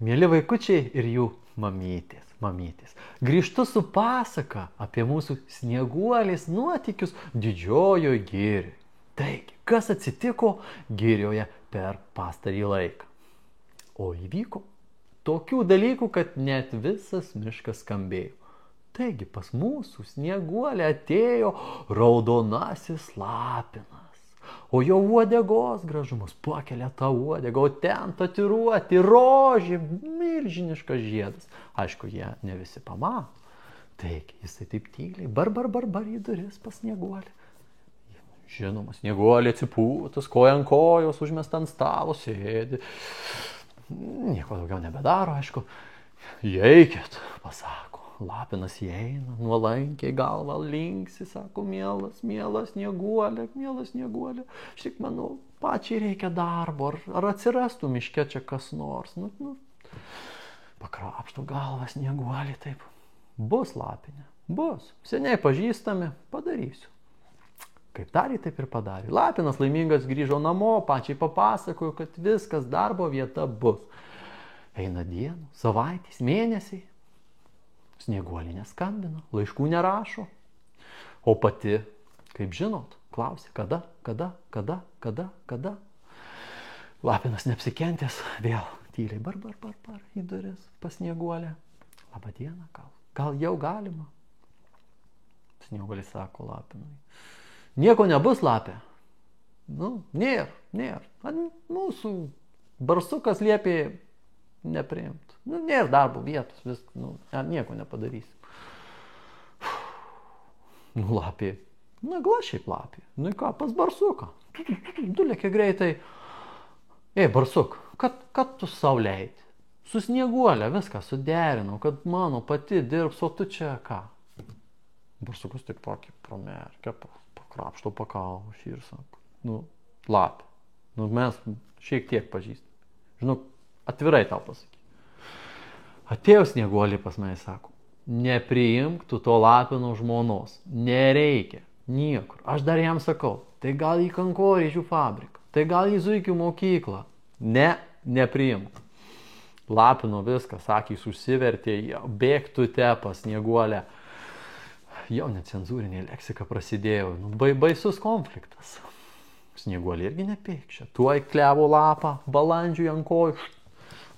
Mėly vaikučiai ir jų mamytės. Grįžtu su pasaka apie mūsų Snieguolės nuotykius Didžiojoj Girioj. Taigi, kas atsitiko Girioje per pastarį laiką? O įvyko tokių dalykų, kad net visas miškas skambėjo. Taigi, pas mūsų Snieguolę atėjo raudonasis lapinas. O jo uodegos gražumus pakelia tą uodegą, o ten tatuiruoti rožė, milžiniškas žiedas. Aišku, jie ne visi pamato. Taigi, jisai taip tyliai, bar į duris pas Snieguolę. Žinoma, Snieguolė atsipūtus, koja ant kojos, užmesta ant stalo, sėdi. Nieko daugiau nebedaro, aišku. Įeikit, pasako. Lapinas įeina, nuolankiai galvą linksi, sako, mielas Snieguolė. Aš tik manau, pačiai reikia darbo, ar atsirastų miške čia kas nors. Pakrapšto galvą Snieguolė taip. Bus Lapinė, bus. Seniai pažįstami, padarysiu. Kaip darė, taip ir padarė. Lapinas laimingas grįžo namo, pačiai papasakojo, kad viskas darbo vieta bus. Eina dienų, savaitės, mėnesiai. Snieguolė neskambina, laiškų nerašo. O pati, kaip žinot, klausė, kada. Lapinas neapsikentęs, vėl tyliai bar į duris pas Snieguolę. Labą dieną, gal jau galima? Snieguolė sako Lapinui. Nieko nebus, Lapė. Nėr. Mūsų barsukas liepė nepriimt. Nėra darbo vietos, nieko nepadarysim. Lapė. Šiaip Lapė. Ką, pas barsuką. Tu lėkė greitai. Barsuk, kad tu sau leidi? Su Snieguolė viską suderinau, kad mano pati dirbs, o tu čia ką? Barsukas tik pramerkia, pakrapšto pakaušį ir sako, Lapė, mes šiek tiek pažįstam. Žinau, atvirai tau pasakysiu. Atėjo Snieguolė pas mane, sako, nepriimk tu to Lapino žmonos, nereikia, niekur. Aš dar jam sakau, tai gal į kankorėžių fabriką, tai gal į zuikių mokyklą. Nepriimk. Lapino viskas, akys užsivertė, bėgtų te pas Snieguolę. Jau necenzūrinė leksika prasidėjo, baisus konfliktas. Snieguolė irgi nepėkščia. Tuoj klevo lapą, balandžiui ant kojų.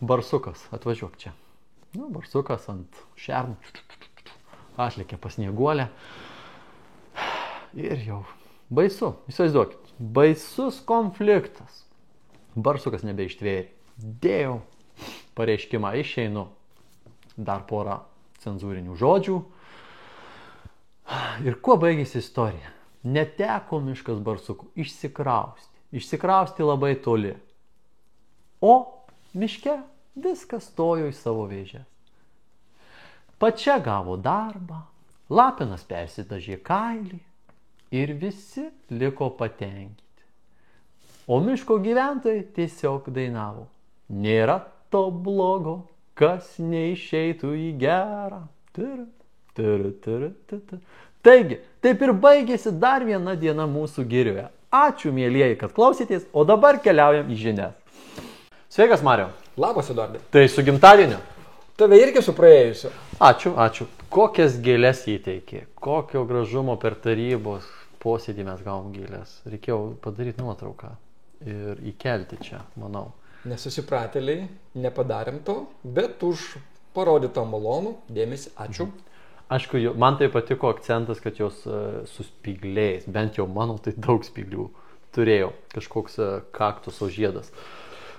Barsukas, atvažiuok čia. Barsukas ant šernų. Atlėkė pas Snieguolę. Ir jau baisu, įsivaizduokit. Baisus konfliktas. Barsukas nebeištvėrė. Dėjau pareiškimą, išeinu. Dar porą cenzūrinių žodžių. Ir kuo baigėsi istorija? Neteko miškas barsukų išsikrausti labai toli. O miške viskas stojo į savo vėžes. Pačia gavo darbą, Lapinas persidažė kailį ir visi liko patenkinti. O miško gyventojai tiesiog dainavo. Nėra to blogo, kas neišeitų į gerą. Taigi, taip ir baigėsi dar viena diena mūsų girioje. Ačiū, mielieji, kad klausėtės, o dabar keliaujam į žinias. Sveikas, Mariau. Labas, Eduardai. Tai su gimtadieniu. Tave irgi su praėjusiu. Ačiū. Kokias gėles įteikė, kokio gražumo per tarybos posėdį mes gavom gėles. Reikėjo padaryti nuotrauką ir įkelti čia, manau. Nesusipratėliai, nepadarėm to, bet už parodytą malonų dėmesį. Ačiū. Aišku, man tai patiko akcentas, kad jos su spygliais, bent jau mano tai daug spyglių turėjo, kažkoks kaktuso žiedas.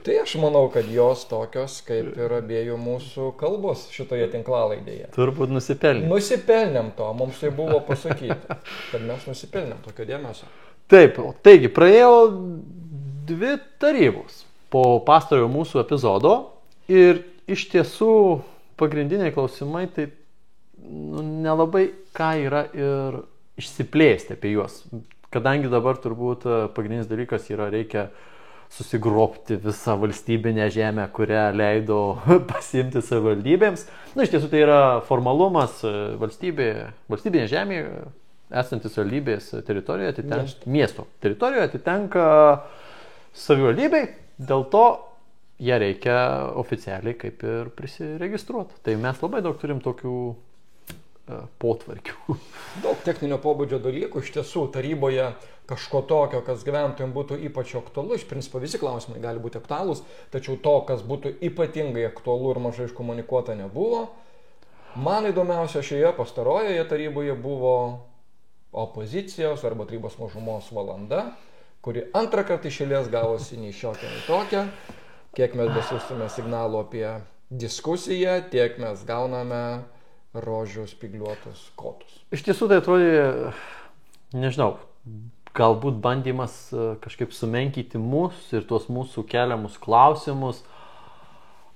Tai aš manau, kad jos tokios kaip ir abiejų mūsų kalbos šitoje tinklalaidėje. Turbūt nusipelnėm. Nusipelnėm to, mums tai buvo pasakyta, kad mes nusipelnėm tokio dėmesio. Taip, taigi praėjo 2 tarybos po pastarojo mūsų epizodo ir iš tiesų pagrindiniai klausimai tai nelabai ką yra ir išsiplėsti apie juos. Kadangi dabar turbūt pagrindinis dalykas yra reikia susigrobti visą valstybinę žemę, kurią leido pasiimti savivaldybėms. Iš tiesų tai yra formalumas valstybinė žemė, esantis savivaldybės teritorijoje miesto teritorijoje atitenka savivaldybei, dėl to ją reikia oficialiai kaip ir prisiregistruoti. Tai mes labai daug turim tokių potvarkių. Daug techninio pobūdžio dalykų, iš tiesų taryboje kažko tokio, kas gyventojams būtų ypač aktualu, iš principo visi klausimai gali būti aktualūs, tačiau to, kas būtų ypatingai aktualu ir mažai iškomunikuota, nebuvo. Man įdomiausia šioje pastarojoje taryboje buvo opozicijos arba tarybos mažumos valanda, kuri antrą kartą iš eilės gavosi nei šiokia, nei tokia. Kiek mes besiųstume signalų apie diskusiją, tiek mes gauname rožių spygliuotus kotus. Iš tiesų tai atrodė, nežinau, galbūt bandymas kažkaip sumenkinti mus ir tuos mūsų keliamus klausimus,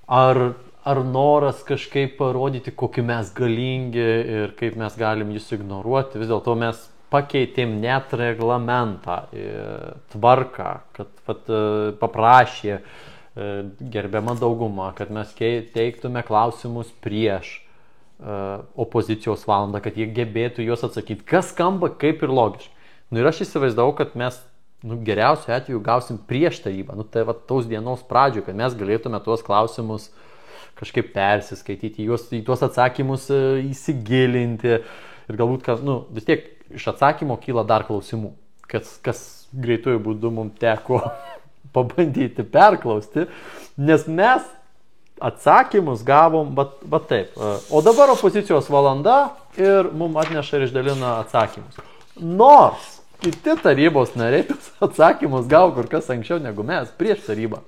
ar noras kažkaip parodyti, kokie mes galingi ir kaip mes galim jus ignoruoti. Vis dėlto mes pakeitėm net reglamentą, tvarką, kad paprašė gerbiama dauguma, kad mes teiktume klausimus prieš opozicijos valandą, kad jie gebėtų juos atsakyti, kas skamba kaip ir logiškai. Ir aš įsivaizdavau, kad mes geriausiu atveju gausim prieš tarybą, tai tos dienos pradžioje, kad mes galėtume tuos klausimus kažkaip persiskaityti, į tuos atsakymus įsigilinti ir galbūt, vis tiek iš atsakymo kyla dar klausimų, kas greitojų būdu mums teko pabandyti perklausti, nes mes atsakymus gavom, bet taip. O dabar opozicijos valanda ir mums atneša ir išdalina atsakymus. Nors kiti tarybos nariai tos atsakymus gavo kur kas anksčiau negu mes prieš tarybą.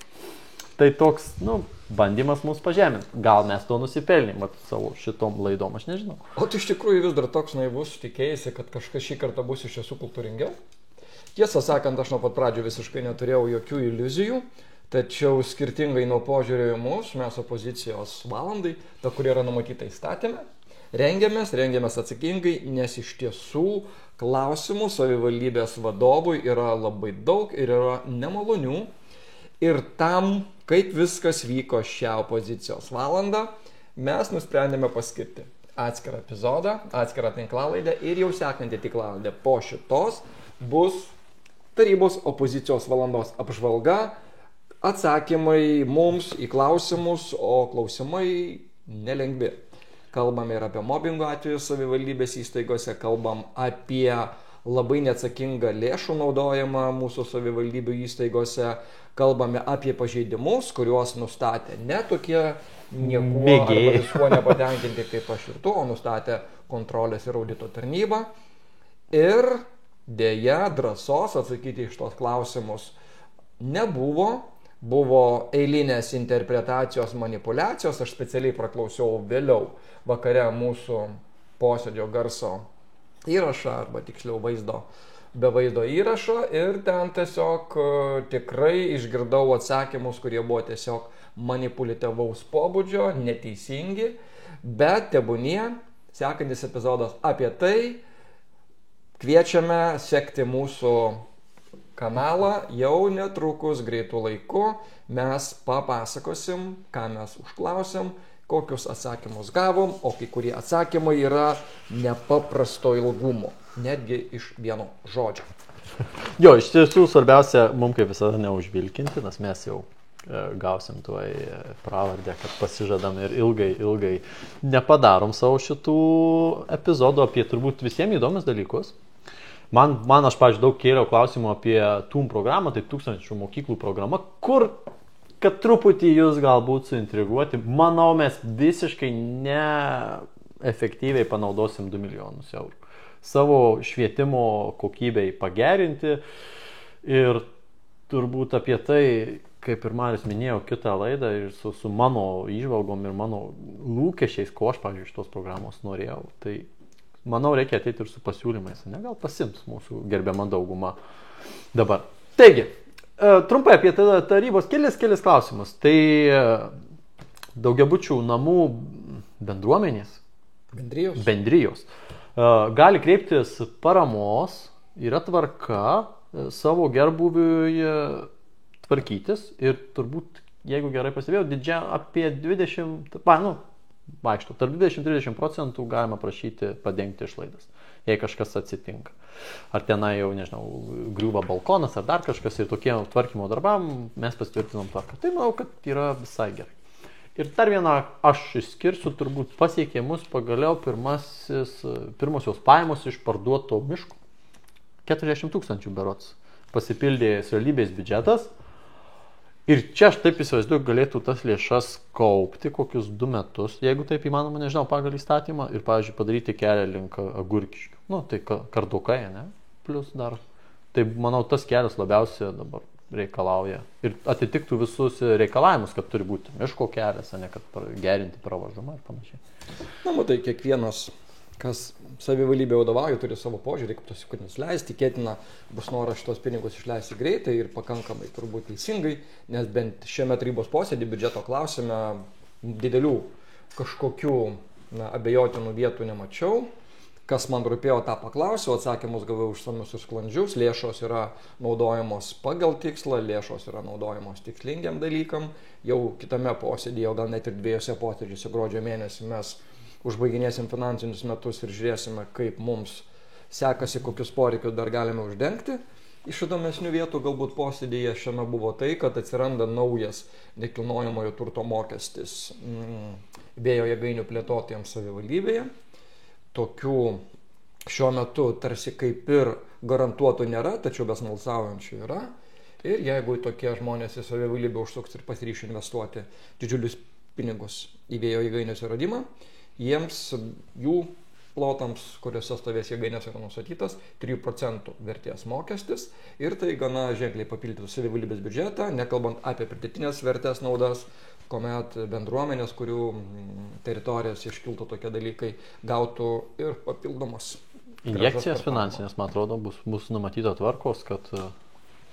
Tai toks, bandymas mus pažeminti. Gal mes to nusipelnėm savo šitom laidom, aš nežinau. O tu iš tikrųjų vis dar toks naivus, tikėjasi, kad kažkas šį kartą bus iš tiesų kultūringiau? Tiesą sakant, aš nuo pat pradžių visiškai neturėjau jokių iliuzijų. Tačiau skirtingai nuo požiūrio į mus, mes opozicijos valandai, ta, kuri yra numatyta įstatymė, rengiamės atsakingai, nes iš tiesų klausimų savivaldybės vadovui yra labai daug ir yra nemalonių. Ir tam, kaip viskas vyko šią opozicijos valandą, mes nusprendėme paskirti atskirą epizodą, atskirą tinklalaidę ir jau sekantį tinklalaidę po šitos bus tarybos opozicijos valandos apžvalga, atsakymai mums į klausimus, o klausimai nelengvi. Kalbam ir apie mobbingo atvejus savivaldybės įstaigose, kalbam apie labai neatsakingą lėšų naudojimą mūsų savivaldybių įstaigose, kalbame apie pažeidimus, kuriuos nustatė ne tokie niekuo arba viskuo nepatenkinti kaip aš ir tu, o nustatė kontrolės ir audito tarnyba. Ir dėja drąsos atsakyti iš tos klausimus nebuvo. Buvo eilinės interpretacijos, manipulacijos, aš specialiai praklausiau vėliau vakare mūsų posėdžio garso įrašą, arba tiksliau be vaizdo įrašą, ir ten tiesiog tikrai išgirdau atsakymus, kurie buvo tiesiog manipulityvaus pobūdžio, neteisingi, bet tebūnie, sekantis epizodas apie tai, kviečiame sekti mūsų kanalą, jau netrukus greitų laiku mes papasakosim, ką mes užklausėm, kokius atsakymus gavom, o kai kurie atsakymai yra nepaprasto ilgumo, netgi iš vieno žodžio. Jo, iš tiesų svarbiausia mums kaip visada neužvilkinti, nes mes jau gausim tuoj pravardę, kad pasižadam ir ilgai nepadarom savo šitų epizodų apie turbūt visiems įdomius dalykus. Man aš, pavyzdžiui, daug kėliau klausimų apie TUM programą, tai 1000 mokyklų programa, kur, kad truputį jūs galbūt suintriguoti, manau, mes visiškai neefektyviai panaudosim 2 milijonus eurų. Savo švietimo kokybei pagerinti ir turbūt apie tai, kaip ir Marius minėjo kitą laidą, ir su mano įžvalgom ir mano lūkesčiais, ko aš, pavyzdžiui, iš tos programos norėjau, tai manau, reikia ateiti ir su pasiūlymais, ne, gal pasims mūsų gerbiama dauguma dabar. Taigi, trumpai apie tarybos kelis klausimus. Tai daugiabučių namų bendrijos gali kreiptis paramos, yra tvarka savo gerbuviui tvarkytis ir turbūt, jeigu gerai pastebėjau, apie 20, vaikšto. Tarp 20-30% galima prašyti padengti išlaidas, jei kažkas atsitinka. Ar tenai jau, nežinau, griūva balkonas ar dar kažkas ir tokie tvarkymo darbam mes pasitvirtinom tvarką. Tai manau, kad yra visai gerai. Ir dar vieną aš išskirsiu, turbūt pasiekė mus pagaliau pirmosios pajamos iš parduoto miško. 40 000 berods pasipildė savivaldybės biudžetas. Ir čia aš taip įsivaizduoju, galėtų tas lėšas kaupti kokius 2 metus, jeigu taip įmanoma, nežinau, pagal įstatymą, ir, pavyzdžiui, padaryti kelią link Agurkiškių. Nu, tai Kardukai, ne? Plus dar. Tai, manau, tas kelias labiausiai dabar reikalauja. Ir atitiktų visus reikalavimus, kad turi būti miško kelias, ne kad gerinti pravažumą ir panašiai. Na, matai, kiekvienas, kas savivaldybė vadovauja, turi savo požiūrį, kaip tos įkūrinius leisti, tikėtina bus noras šitos pinigus išleisti greitai ir pakankamai turbūt teisingai, nes bent šiame tarybos posėdį biudžeto klausime didelių kažkokių abejotinų vietų nemačiau. Kas man rūpėjo, tą paklausiau, atsakymus gavau išsamius ir sklandžius, lėšos yra naudojamos pagal tikslą, lėšos yra naudojamos tikslingiam dalykam. Jau kitame posėdėje, gal net ir 2 posėdžiuose gruodžio mėnesį mes užbaiginėsim finansinius metus ir žiūrėsime, kaip mums sekasi, kokius poreikius dar galime uždengti. Iš įdomesnių vietų galbūt posėdėje šiame buvo tai, kad atsiranda naujas nekilnojamojo turto mokestis vėjo jėgainių plėtotojams savivaldybėje. Tokių šiuo metu tarsi kaip ir garantuotų nėra, tačiau besmalsaujančių yra. Ir jeigu tokie žmonės į savivaldybę užsuks ir pasiryš investuoti didžiulius pinigus į vėjo jėgainių atsiradimą, jiems, jų plotams, kuriuose stovės jėgainės, yra nustatytas 3% vertės mokestis ir tai gana ženkliai papildytų savivaldybės biudžetą, nekalbant apie pridėtinės vertės naudas, kuomet bendruomenės, kurių teritorijos iškiltų tokie dalykai, gautų ir papildomos injekcijas finansinės, man atrodo, bus numatyta tvarkos, kad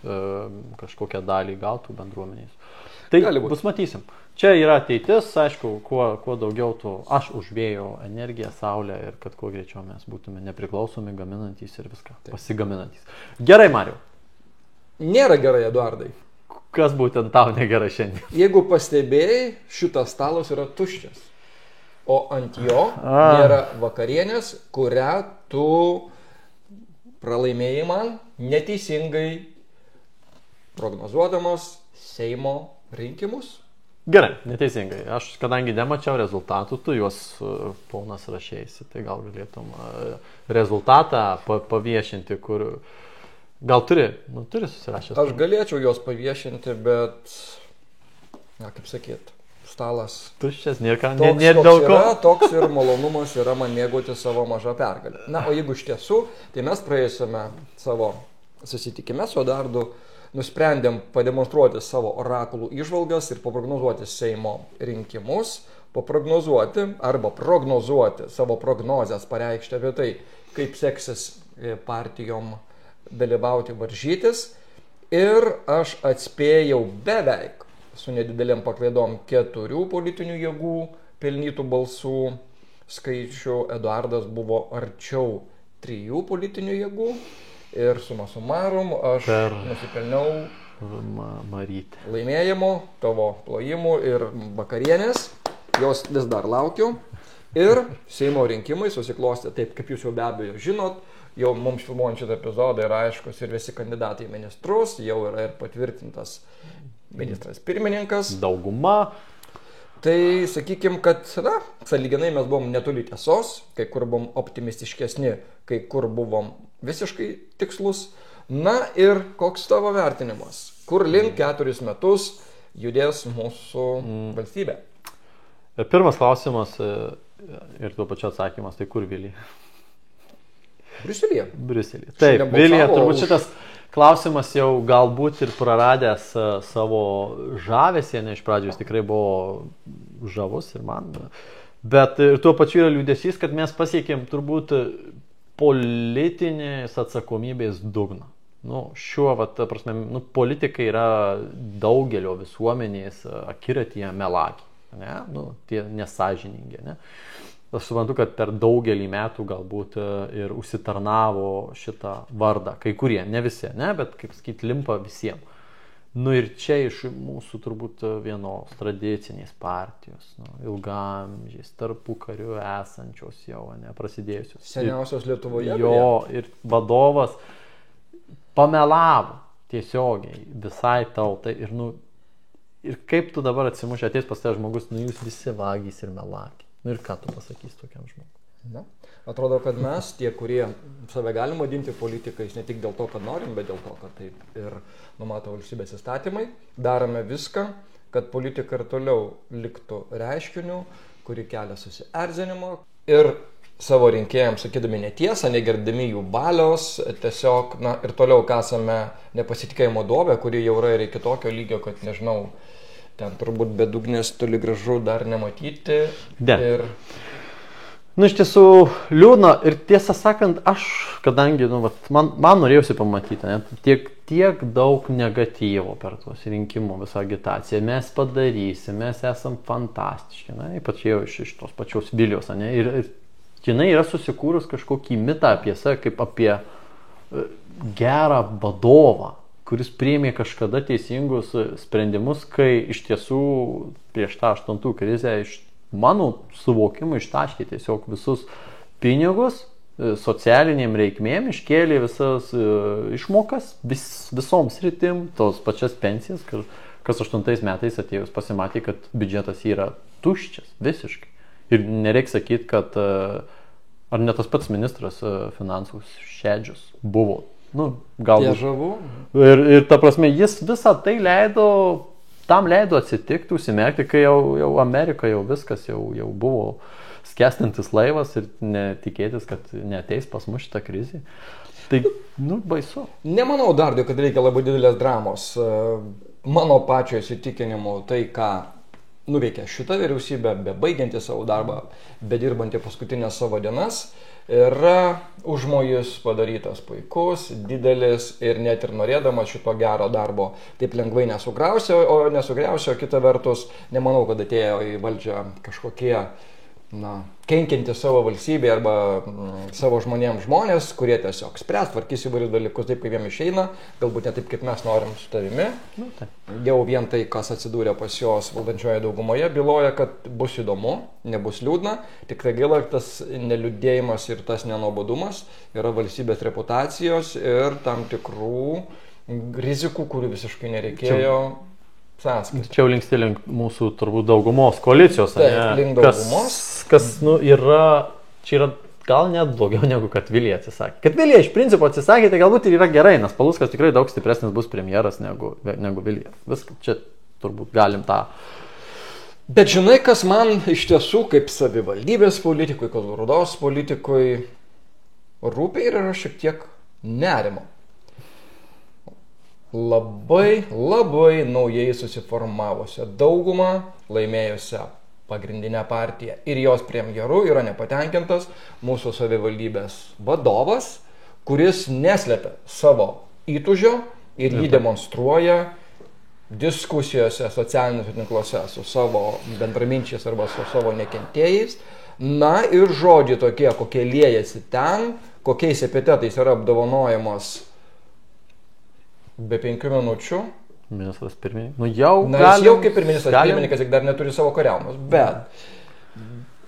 kažkokią dalį gautų bendruomenės. Tai bus matysim. Čia yra ateitis, aišku, kuo daugiau tų aš už vėjo energiją, saulę ir kad kuo greičiau mes būtume nepriklausomi, gaminantys ir viską pasigaminantys. Gerai, Mariau. Nėra gerai, Eduardai. Kas būtent tau negerai šiandien? Jeigu pastebėjai, šitas stalas yra tuščias, o ant jo nėra vakarienės, kurią tu pralaimėjai man neteisingai prognozuodamas Seimo rinkimus. Gerai, neteisingai. Aš, kadangi nemačiau rezultatų, tu juos ponas rašėsi, tai gal galėtum rezultatą paviešinti, kur gal turi susirašęs. Aš galėčiau juos paviešinti, bet, kaip sakyt, stalas tuščias, nėra daug ko. Toks ir malonumas yra man mėgauti savo mažą pergalę. Na, o jeigu iš tiesų, tai mes praėjusiame savo susitikime su Eduardu nusprendėm pademonstruoti savo orakulų įžvalgas ir paprognozuoti Seimo rinkimus, prognozuoti savo prognozes, pareikšti apie tai, kaip seksis partijom dalyvauti, varžytis. Ir aš atspėjau beveik su nedidelėm paklaidom 4 politinių jėgų pelnytų balsų skaičių. Eduardas buvo arčiau 3 politinių jėgų. Ir suma sumarum aš nusipelniau laimėjimo, tavo plojimų ir vakarienės. Jos vis dar laukiu. Ir Seimo rinkimai susiklostė taip, kaip jūs jau be abejo žinot. Jau mums filmuojant šitą epizodą yra aiškus ir visi kandidatai į ministrus. Jau yra ir patvirtintas ministras pirmininkas. Dauguma. Tai sakykim, kad, sąlyginai mes buvom netoli tiesos, kai kur buvom optimistiškesni, kai kur buvom visiškai tikslus. Na ir koks tavo vertinimas? Kur link 4 metus judės mūsų valstybė? Pirmas klausimas ir tuo pačiu atsakymas, tai kur Vilija? Briuselėje. Taip, Vilija, turbūt šitas klausimas jau galbūt ir praradęs savo žavesį, ne iš pradžių jis tikrai buvo žavus ir man, bet ir tuo pačiu yra liūdesys, kad mes pasiekėm turbūt politinės atsakomybės dugną. Šiuo, prasme, politikai yra daugelio visuomenės akiratyje melagiai, ne? Tie nesąžiningi, ne? Aš suprantu, kad per daugelį metų galbūt ir užsitarnavo šitą vardą. Kai kurie, ne visi, ne, bet kaip sakyti, limpa visiems. Nu ir čia iš mūsų turbūt vienos tradicinės partijos, ilgamžiais, tarpukariu esančios jau, prasidėjusios. Seniausios Lietuvoje. Jo, ir vadovas pamelavo tiesiogiai visai tautai. Ir kaip tu dabar atsimuši, ateis pas tai žmogus, jūs visi vagys ir melakiai. Ir ką tu pasakysi tokiam žmogui? Na, atrodo, kad mes, tie, kurie save galim vadinti politikais, ne tik dėl to, kad norim, bet dėl to, kad taip ir numato valstybės įstatymai, darome viską, kad politika ir toliau liktų reiškiniu, kuri kelia susierzinimo ir savo rinkėjams sakydami netiesą, negirdami jų valios, tiesiog, ir toliau kasame nepasitikėjimo duobę, kuri jau yra ir iki tokio lygio, kad nežinau, ten turbūt bedugnės toli gražu dar nematyti. Ir iš tiesų liūdna ir tiesą sakant, aš, kadangi, man norėjusi pamatyti, tiek daug negatyvo per tuos rinkimų visą agitaciją, mes padarysim, mes esam fantastiški, ypač jau iš tos pačios Vilijos, ir jinai yra susikūrus kažkokį mitą apie save, kaip apie gerą vadovą, kuris priėmė kažkada teisingus sprendimus, kai iš tiesų prieš tą 8 krizę iš mano suvokimu ištaškė tiesiog visus pinigus socialiniam reikmėm, iškėlė visas išmokas visoms sritim, tos pačias pensijas, kas 8 metais atėjus pasimatė, kad biudžetas yra tuščias visiškai. Ir nereikia sakyti, kad ar ne tas pats ministras finansų Šedžius buvo. Galbūt. Ir ta prasme, jis visą tai tam leido atsitikti, užsimerkti, kai jau Amerika jau viskas jau buvo skęstantis laivas ir netikėtis, kad neateis pas mus šitą krizį. Tai, baisu. Nemanau dar, kad reikia labai didelės dramos. Mano pačio įsitikinimu tai, ką nuveikė šitą vyriausybę, bebaigianti savo darbą, bedirbanti paskutinės savo dienas, yra užmojis padarytas puikus, didelis ir net ir norėdamas šito gero darbo taip lengvai nesugriausiu, o kita vertus, nemanau, kad atėjo į valdžią kažkokie kenkianti savo valstybė arba savo žmonėms žmonės, kurie tiesiog spręs, tvarkys įvairius dalykus taip, kaip jiem išeina, galbūt ne taip, kaip mes norim su tavimi. Jau vien tai, kas atsidūrė pas jos valdančioje daugumoje, byloja, kad bus įdomu, nebus liūdna, tik tai gaila, tas neliūdėjimas ir tas nenuobodumas yra valstybės reputacijos ir tam tikrų rizikų, kurių visiškai nereikėjo. Čia jau linksti link mūsų turbūt daugumos koalicijos. Taip, link daugumos. Kas čia yra gal net blogiau negu kad Vilija atsisakė. Kad Vilija iš principo atsisakė, tai galbūt ir yra gerai, nes Paluckas tikrai daug stipresnis bus premjeras negu Vilija. Viską čia turbūt galim tą. Bet žinai, kas man iš tiesų kaip savivaldybės politikui, kaip Rūdos politikui rūpi ir yra šiek tiek nerimo. Labai naujai susiformavusią daugumą, laimėjusią pagrindinę partiją ir jos premjeru yra nepatenkintas mūsų savivaldybės vadovas, kuris neslepia savo įtūžio ir jį demonstruoja diskusijose socialiniuose tinkluose su savo bendraminčiais arba su savo nekentėjais. Ir žodžiai tokie, kokie liejasi ten, kokiais epitetais yra apdovanojamos be 5 minučių. Ministras pirmininkas. Jis jau kaip ir ministras pirmininkas, tik dar neturi savo kariaunos. Bet,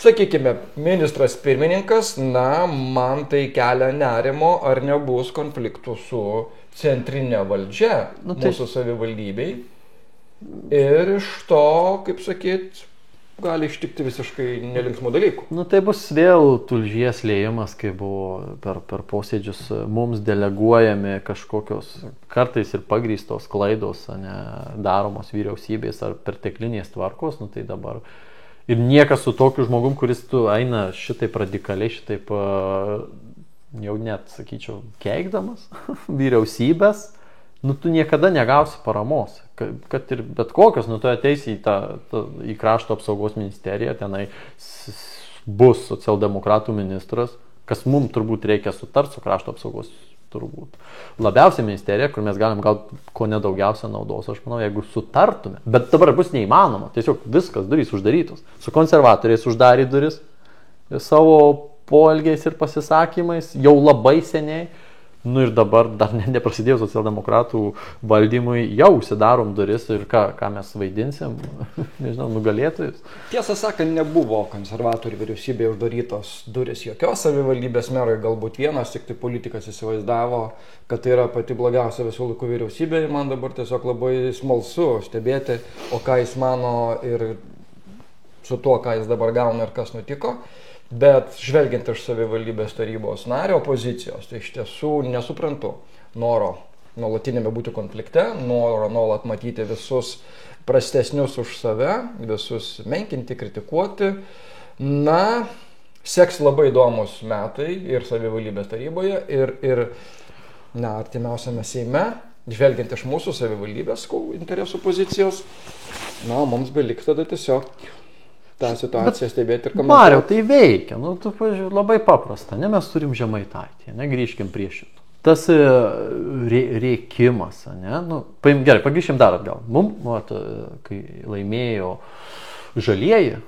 sakykime, ministras pirmininkas, man tai kelia nerimo, ar nebus konfliktų su centrinė valdžia mūsų savivaldybei. Ir iš to, kaip sakyt, gali ištikti visiškai nelinksmų dalykų. Tai bus vėl tulžies liejimas, kai buvo per posėdžius mums deleguojami kažkokios kartais ir pagrįstos klaidos, daromos vyriausybės ar perteklinės tvarkos, tai dabar. Ir niekas su tokiu žmogum, kuris tu eina šitaip radikaliai, šitaip jau net, sakyčiau, keikdamas vyriausybės, tu niekada negausi paramos. Kad ir bet kokios, tu ateisi į krašto apsaugos ministeriją, tenai bus socialdemokratų ministras, kas mums turbūt reikia sutart su krašto apsaugos turbūt. Labiausiai ministerija, kur mes galim gauti ko nedaugiausia naudos, aš manau, jeigu sutartume. Bet dabar bus neįmanoma, tiesiog viskas, durys uždarytos. Su konservatoriais uždarė duris savo poelgiais ir pasisakymais jau labai seniai. Nu ir dabar dar neprasidėjo socialdemokratų valdymui, jau užsidarom duris ir ką mes vaidinsim, nežinau, nugalėtojus. Tiesą sakant, nebuvo konservatorių vyriausybėje uždarytos duris jokios savivaldybės merui, galbūt vienas, tik tai politikas įsivaizdavo, kad tai yra pati blogiausia visų laikų vyriausybė ir man dabar tiesiog labai smalsu stebėti, o ką jis mano ir su tuo, ką jis dabar gauna ir kas nutiko. Bet žvelgiant iš savivaldybės tarybos nario pozicijos, tai iš tiesų nesuprantu noro nuolatinėme būti konflikte, noro nuolat matyti visus prastesnius už save, visus menkinti, kritikuoti. Na, seks labai įdomus metai ir savivaldybės taryboje, ir artimiausiame Seime, žvelgiant iš mūsų savivaldybės interesų pozicijos, mums beliks tada tiesiog tą situaciją stebėti ir komentuoti. Mariau, tai veikia, tu pažiūrėjau, labai paprasta, mes turim Žemaitaitį, grįžkim prie šito. Tas rėkimas, gerai, pagrįžkim dar atgal. Kai laimėjo žalieji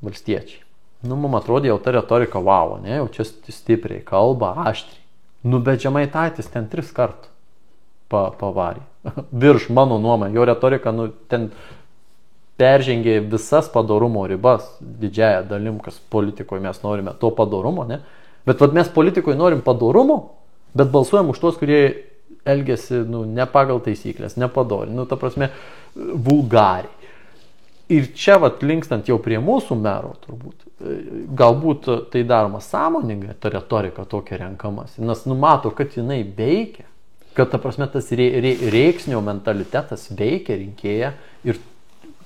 valstiečiai, mums atrodė jau ta retorika, jau čia stipriai kalba, aštriai. Bet Žemaitaitis ten 3 kartų pavarė. Virš mano nuomonė, jo retorika, ten peržengė visas padorumo ribas, didžiąją dalim, kas politikoje mes norime to padorumo, Bet mes politikoje norim padorumo, bet balsuojam už tos, kurie elgiasi, ne pagal taisyklės, nepadori, ta prasme, vulgariai. Ir čia, linkstant jau prie mūsų mero, turbūt, galbūt tai daroma sąmoningai, ta retorika tokia renkamas, nes numato, kad jinai veikia, kad, ta prasme, tas reiksnio mentalitetas veikia rinkėją ir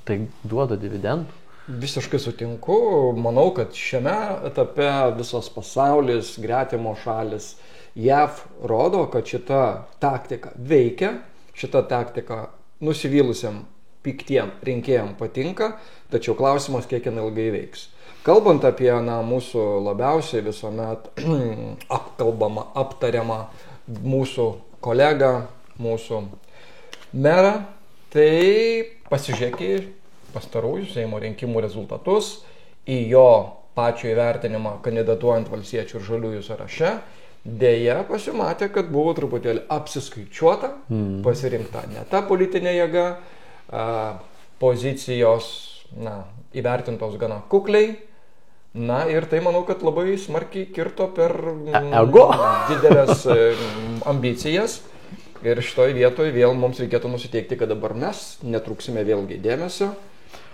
tai duoda dividendų. Visiškai sutinku. Manau, kad šiame etape visas pasaulis, gretimo šalis, JAV rodo, kad šita taktika veikia, šita taktika nusivylusiam piktiem rinkėjam patinka, tačiau klausimas, kiek jinai ilgai veiks. Kalbant apie mūsų labiausiai visuomet aptariamą mūsų kolegą, mūsų merą, tai pasižiūrėkit pastarųjų Seimo rinkimų rezultatus, į jo pačio įvertinimą kandidatuojant valstiečių ir žaliųjų sąraše. Deja, pasimatė, kad buvo truputėlį apsiskaičiuota, pasirinkta ne ta politinė jėga, pozicijos įvertintos gana kukliai. Ir tai manau, kad labai smarkiai kirto per didelės ambicijas. Ir šitoj vietoje vėl mums reikėtų nusiteikti, kad dabar mes netruksime vėlgi dėmesio,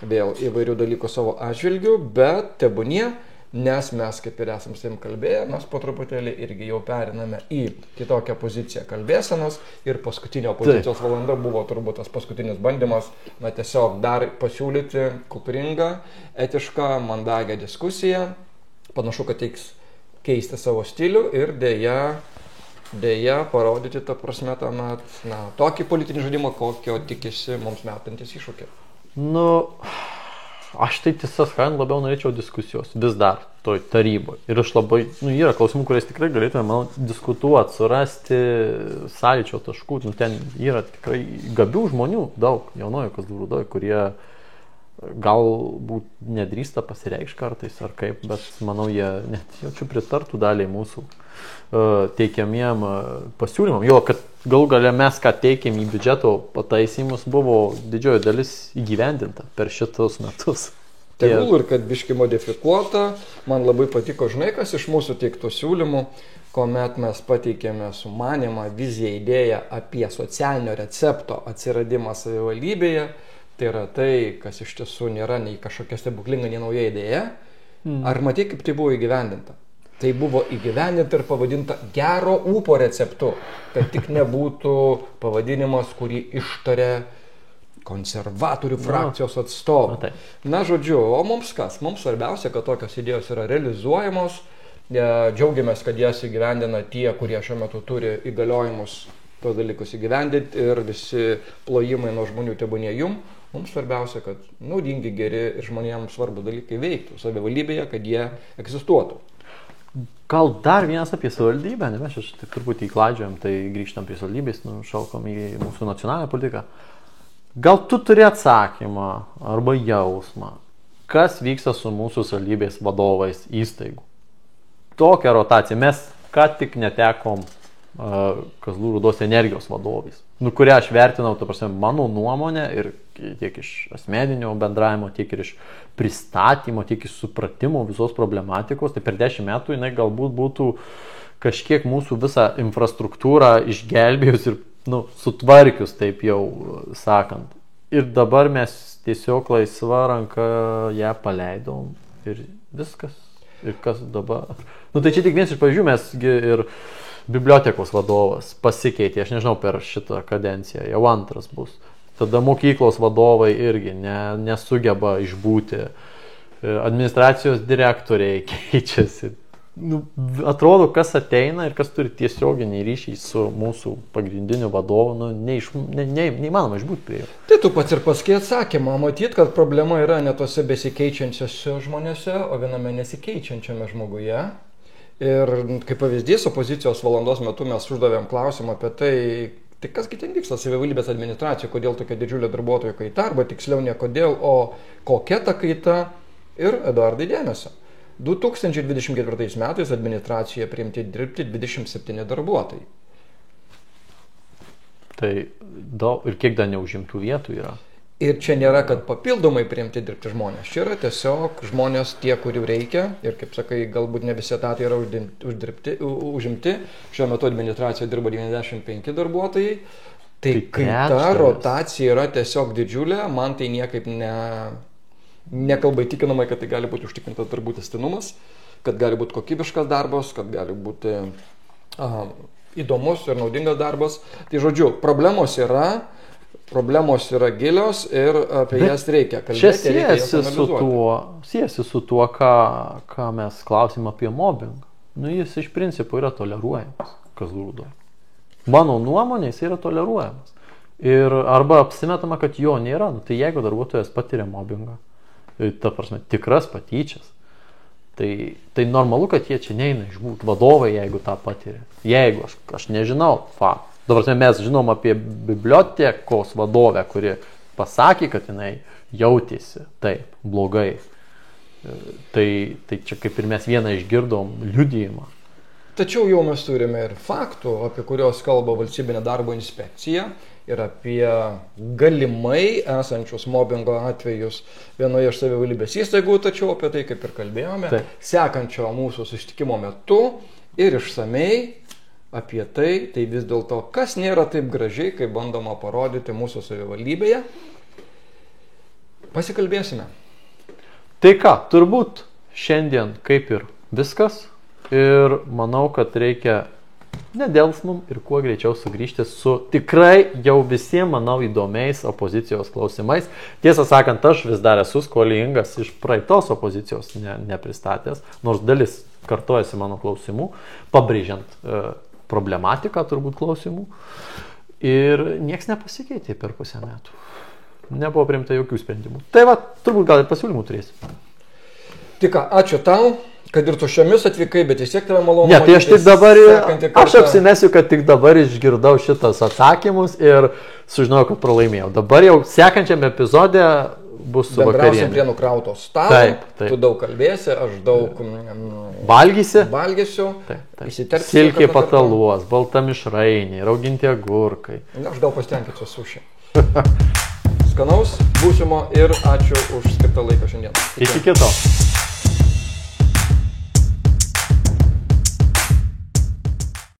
vėl įvairių dalykų savo atžvilgių, bet tebūnie, nes mes, kaip ir esam su jums kalbėję, mes po truputėlį irgi jau periname į kitokią poziciją kalbėsenos ir paskutinio pozicijos valanda buvo turbūt tas paskutinis bandymas, tiesiog dar pasiūlyti kultūringą, etišką, mandagią diskusiją. Panašu, kad teiks keisti savo stilių ir deja parodyti tą prasme tokį politinį žaidimą, kokio tikisi mums metantis iššūkį. Aš tai tiesą sakant labiau norėčiau diskusijos vis dar toj taryboje. Ir aš labai, yra klausimų, kuriais tikrai galėtume diskutuoti, surasti sąlyčio taškų. Ten yra tikrai gabių žmonių, daug jaunojo Kazlų Rūdoj, kurie galbūt nedrįsta pasireikšti kartais ar kaip, bet manau, jie net jaučiu pritartų daliai mūsų teikiamiem pasiūlymam. Jo, kad galų gale mes, ką teikėm į biudžeto pataisymus, buvo didžioji dalis įgyvendinta per šitus metus. Tegul ir kad biški modifikuota, man labai patiko, žinai, kas iš mūsų teiktų siūlymų, kuomet mes pateikėme sumanimą, viziją, idėją apie socialinio recepto atsiradimą savivaldybėje. Tai yra tai, kas iš tiesų nėra nei kažkokia stebuklinga, nei nauja idėja. Ar matai, kaip tai buvo įgyvendinta? Tai buvo įgyvendinta ir pavadinta gero ūpo receptu, kad tik nebūtų pavadinimas, kurį ištarė konservatorių frakcijos atstovai. Žodžiu, o mums kas? Mums svarbiausia, kad tokios idėjos yra realizuojamos. Džiaugiamės, kad jas įgyvendina tie, kurie šiuo metu turi įgaliojimus tos dalykus įgyvendinti ir visi plojimai nuo žmonių tebūnie jum. Mums svarbiausia, kad naudingi, geri ir žmonėms svarbu dalykai veiktų savivaldybėje, kad jie egzistuotų. Gal dar vienas apie savivaldybę, mes aš tik truputį įkladžiojam, tai grįžtam prie savivaldybės, šaukom į mūsų nacionalinę politiką. Gal tu turi atsakymą arba jausmą, kas vyksta su mūsų savivaldybės vadovais įstaigų? Tokia rotacija. Mes ką tik netekom Kazlų Rūdos energijos vadovais, kurią aš vertinau, ta prasme, mano nuomonė ir tiek iš asmeninio bendravimo, tiek ir iš pristatymo, tiek iš supratimo visos problematikos, tai per 10 metų jinai galbūt būtų kažkiek mūsų visą infrastruktūrą išgelbėjus ir sutvarkius, taip jau sakant. Ir dabar mes tiesiog laisva ranka ją paleidom ir viskas. Ir kas dabar? Tai čia tik vienas iš pavyzdžių, mesgi ir bibliotekos vadovas pasikeitė, aš nežinau, per šitą kadenciją, jau antras bus. Tada mokyklos vadovai irgi nesugeba išbūti, administracijos direktoriai keičiasi. Atrodo, kas ateina ir kas turi tiesioginį ryšį su mūsų pagrindiniu vadovu, neįmanoma išbūti prie jo. Tai tu pats ir paskui atsakymą, matyt, kad problema yra ne tose besikeičiančiose žmonėse, o viename nesikeičiančiame žmoguje. Ir kaip pavyzdys, opozicijos valandos metu mes uždavėm klausimą apie tai kasgi ten vyksta savivaldybės administracijoje, kodėl tokia didžiulė darbuotojų kaita, arba tiksliau ne kodėl, o kokia ta kaita. Ir Eduardai dėmesio. 2024 metais administracijoje priimti dirbti 27 darbuotojai. Tai daug, ir kiek dar neužimtų vietų yra? Ir čia nėra, kad papildomai priimti dirbti žmonės. Čia yra tiesiog žmonės tie, kurių reikia. Ir kaip sakai, galbūt ne visi etatai yra užimti. Šiuo metu administracijoje dirba 95 darbuotojai. Tai kaita, rotacija yra tiesiog didžiulė. Man tai niekaip nekalba įtikinamai, kad tai gali būti užtikrintas darbų tęstinumas, kad gali būti kokybiškas darbas, kad gali būti įdomus ir naudingas darbas. Tai žodžiu, problemos yra gilios ir apie jas reikia kalbėti. Čia siejasi su tuo, ką mes klausim apie mobbingą. Jis iš principo yra toleruojamas Kazlų Rūdoje. Mano nuomonė, jis yra toleruojamas. Ir arba apsimetama, kad jo nėra. Tai jeigu darbuotojas patiria mobbingą, ta prasme, tikras patyčias, tai normalu, kad jie čia neina išbūti. Vadovai, jeigu tą patiria. Jeigu, aš nežinau, dabar mes žinom apie bibliotekos vadovę, kuri pasakė, kad jinai jautėsi taip, blogai. Tai čia kaip ir mes vieną išgirdom liudijimą. Tačiau jau mes turime ir faktų, apie kurios kalba Valstybinė darbo inspekcija ir apie galimai esančius mobbingo atvejus vienoje iš savivaldybės įstaigų, tačiau apie tai, kaip ir kalbėjome, sekančio mūsų susitikimo metu ir išsamei apie tai vis dėlto, kas nėra taip gražiai, kaip bandoma parodyti mūsų savivaldybėje. Pasikalbėsime. Tai ką, turbūt šiandien kaip ir viskas. Ir manau, kad reikia nedelsmum ir kuo greičiau sugrįžti su tikrai jau visiems, manau, įdomiais opozicijos klausimais. Tiesą sakant, aš vis dar esu skolingas iš praeitos opozicijos nepristatęs, nors dalis kartojasi mano klausimų, pabrėžiant problematiką turbūt klausimų. Ir nieks nepasikeitė per pusę metų. Nebuvo priimta jokių sprendimų. Tai va, turbūt gal ir pasiūlymų turėsi. Tik ką, ačiū tau. Kad ir tuščiomis atvykai, bet vis tiek tave malonu. Ne, tai aš tik dabar, aš apsimesiu, kad tik dabar išgirdau šitas atsakymus ir sužinojau, kad pralaimėjau. Dabar jau sekančiame epizode bus su vakarienė. Bendrausim prie nukrauto stalo, taip. Tu daug kalbėsi, aš daug valgysiu, silkė pataluos, balta mišrainė, rauginti agurkai. Aš gal pasitenkinsiu suši. Skanaus, būsimo ir ačiū už skirtą laiką šiandien. Iki kito.